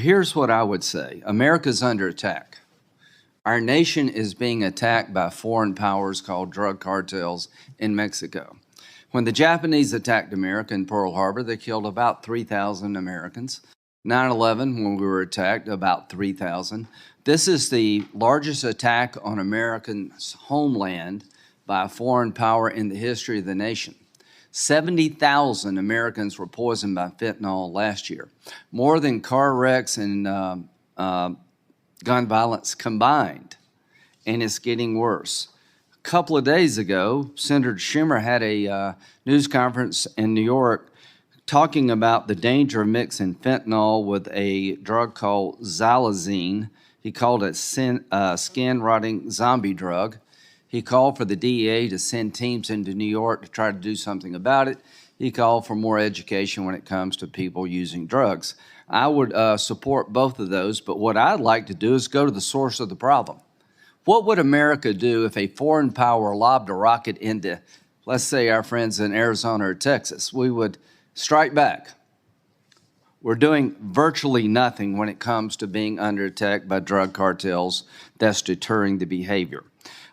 Here's what I would say. America's under attack. Our nation is being attacked by foreign powers called drug cartels in Mexico. When the Japanese attacked America in Pearl Harbor, they killed about 3,000 Americans. 9/11, when we were attacked, about 3,000. This is the largest attack on America's homeland by a foreign power in the history of the nation. 70,000 Americans were poisoned by fentanyl last year, more than car wrecks and gun violence combined, and it's getting worse. A couple of days ago, Senator Schumer had a news conference in New York talking about the danger of mixing fentanyl with a drug called xylazine. He called it skin-rotting zombie drug. He called for the DEA to send teams into New York to try to do something about it. He called for more education when it comes to people using drugs. I would support both of those, but what I'd like to do is go to the source of the problem. What would America do if a foreign power lobbed a rocket into, let's say, our friends in Arizona or Texas? We would strike back. We're doing virtually nothing when it comes to being under attack by drug cartels that's deterring the behavior.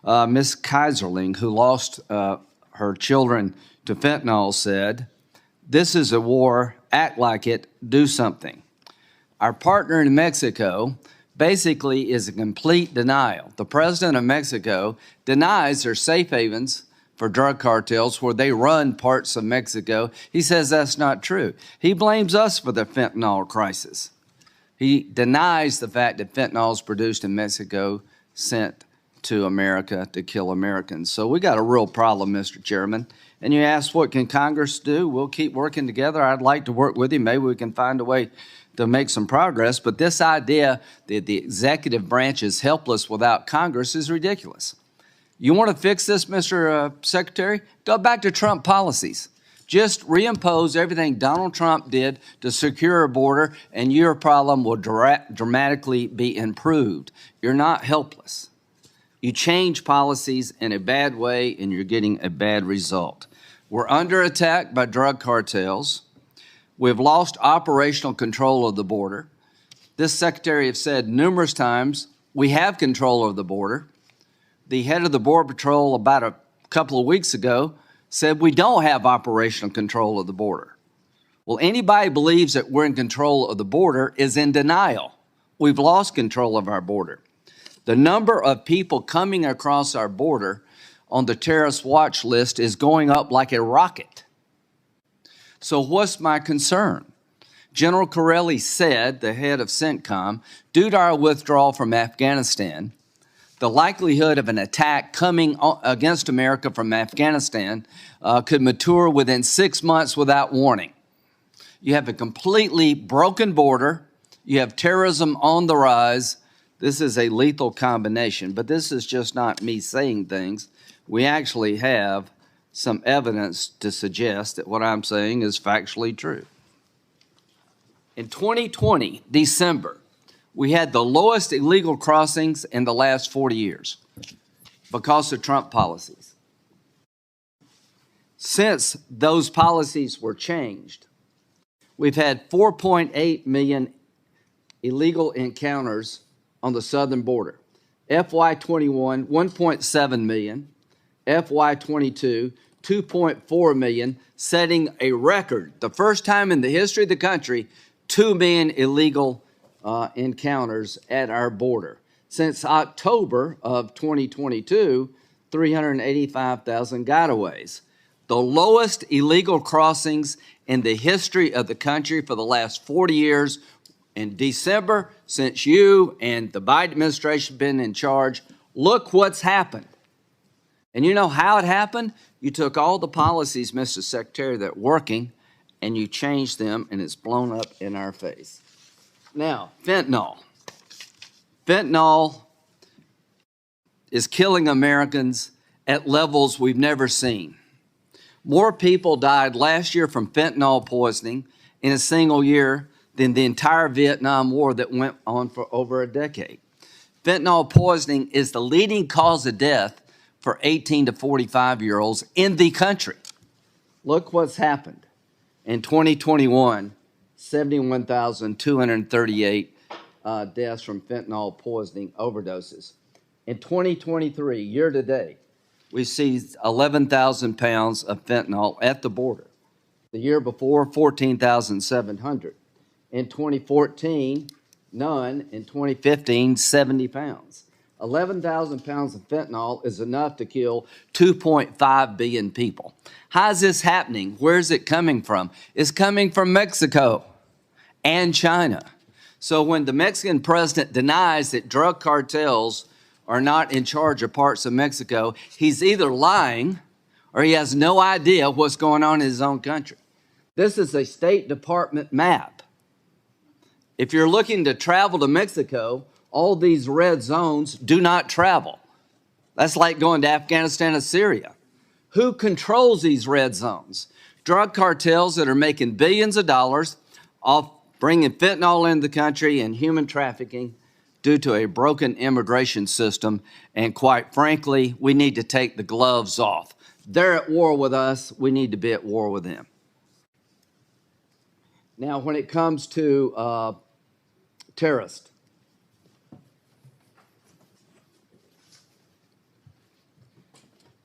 Ms. Kaiserling, who lost her children to fentanyl, said, "This is a war, act like it, do something." Our partner in Mexico basically is a complete denial. The president of Mexico denies there's safe havens for drug cartels where they run parts of Mexico. He says that's not true. He blames us for the fentanyl crisis. He denies the fact that fentanyl is produced in Mexico, sent to America to kill Americans. So we got a real problem, Mr. Chairman. And you asked, what can Congress do? We'll keep working together. I'd like to work with you. Maybe we can find a way to make some progress. But this idea that the executive branch is helpless without Congress is ridiculous. You want to fix this, Mr. Secretary? Go back to Trump policies. Just reimpose everything Donald Trump did to secure a border, and your problem will dramatically be improved. You're not helpless. You change policies in a bad way, and you're getting a bad result. We're under attack by drug cartels. We've lost operational control of the border. This secretary has said numerous times, we have control of the border. The head of the Border Patrol about a couple of weeks ago said we don't have operational control of the border. Well, anybody believes that we're in control of the border is in denial. We've lost control of our border. The number of people coming across our border on the terrorist watch list is going up like a rocket. So what's my concern? General Corelli said, the head of CENTCOM, due to our withdrawal from Afghanistan, the likelihood of an attack coming against America from Afghanistan could mature within 6 months without warning. You have a completely broken border. You have terrorism on the rise. This is a lethal combination, but this is just not me saying things. We actually have some evidence to suggest that what I'm saying is factually true. In 2020, December, we had the lowest illegal crossings in the last 40 years because of Trump policies. Since those policies were changed, we've had 4.8 million illegal encounters on the southern border. FY21, 1.7 million. FY22, 2.4 million, setting a record. The first time in the history of the country, 2 million illegal encounters at our border. Since October of 2022, 385,000 gotaways. The lowest illegal crossings in the history of the country for the last 40 years. In December, since you and the Biden administration have been in charge, look what's happened. And you know how it happened? You took all the policies, Mr. Secretary, that are working, and you changed them, and it's blown up in our face. Now, fentanyl. Fentanyl is killing Americans at levels we've never seen. More people died last year from fentanyl poisoning in a single year than the entire Vietnam War that went on for over a decade. Fentanyl poisoning is the leading cause of death for 18 to 45-year-olds in the country. Look what's happened. In 2021, 71,238 deaths from fentanyl poisoning overdoses. In 2023, year to date, we seized 11,000 pounds of fentanyl at the border. The year before, 14,700. In 2014, none. In 2015, 70 pounds. 11,000 pounds of fentanyl is enough to kill 2.5 billion people. How is this happening? Where's it coming from? It's coming from Mexico and China. So when the Mexican president denies that drug cartels are not in charge of parts of Mexico, he's either lying or he has no idea what's going on in his own country. This is a State Department map. If you're looking to travel to Mexico, all these red zones do not travel. That's like going to Afghanistan or Syria. Who controls these red zones? Drug cartels that are making billions of dollars off bringing fentanyl into the country and human trafficking due to a broken immigration system. And quite frankly, we need to take the gloves off. They're at war with us. We need to be at war with them. Now, when it comes to terrorists,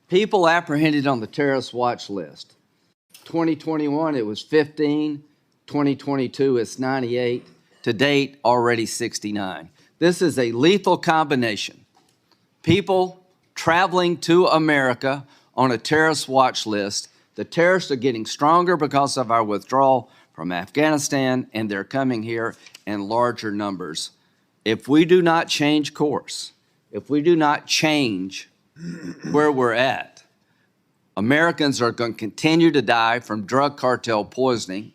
people apprehended on the terrorist watch list. 2021, it was 15. 2022, it's 98. To date, already 69. This is a lethal combination. People traveling to America on a terrorist watch list. The terrorists are getting stronger because of our withdrawal from Afghanistan, and they're coming here in larger numbers. If we do not change course, if we do not change where we're at, Americans are going to continue to die from drug cartel poisoning.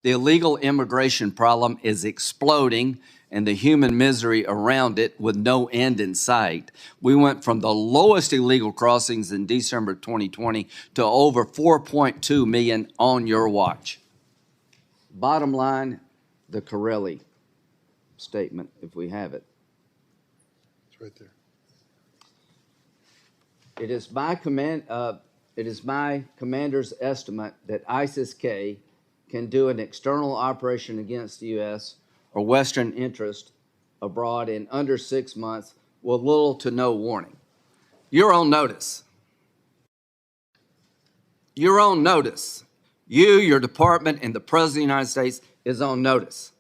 The illegal immigration problem is exploding and the human misery around it with no end in sight. We went from the lowest illegal crossings in December 2020 to over 4.2 million on your watch. Bottom line, the Corelli statement, if we have it. It's right there. It is my commander's estimate that ISIS-K can do an external operation against the U.S. or Western interest abroad in under 6 months with little to no warning. You're on notice. You're on notice. You, your department, and the President of the United States is on notice.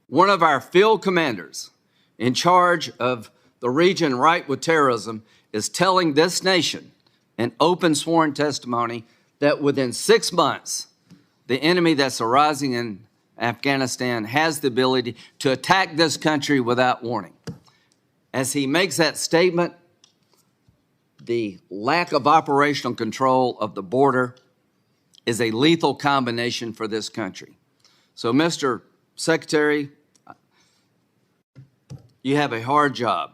One of our field commanders in charge of the region right with terrorism is telling this nation in open sworn testimony that within 6 months, the enemy that's arising in Afghanistan has the ability to attack this country without warning. As he makes that statement, the lack of operational control of the border is a lethal combination for this country. So, Mr. Secretary, you have a hard job.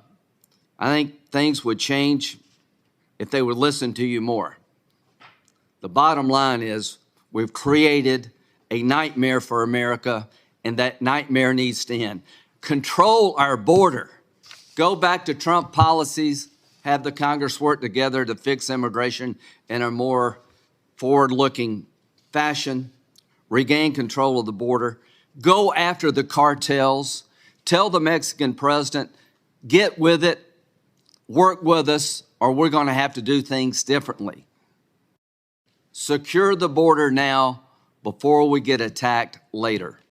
I think things would change if they would listen to you more. The bottom line is we've created a nightmare for America, and that nightmare needs to end. Control our border. Go back to Trump policies, have the Congress work together to fix immigration in a more forward-looking fashion, regain control of the border, go after the cartels, tell the Mexican president, get with it, work with us, or we're going to have to do things differently. Secure the border now before we get attacked later.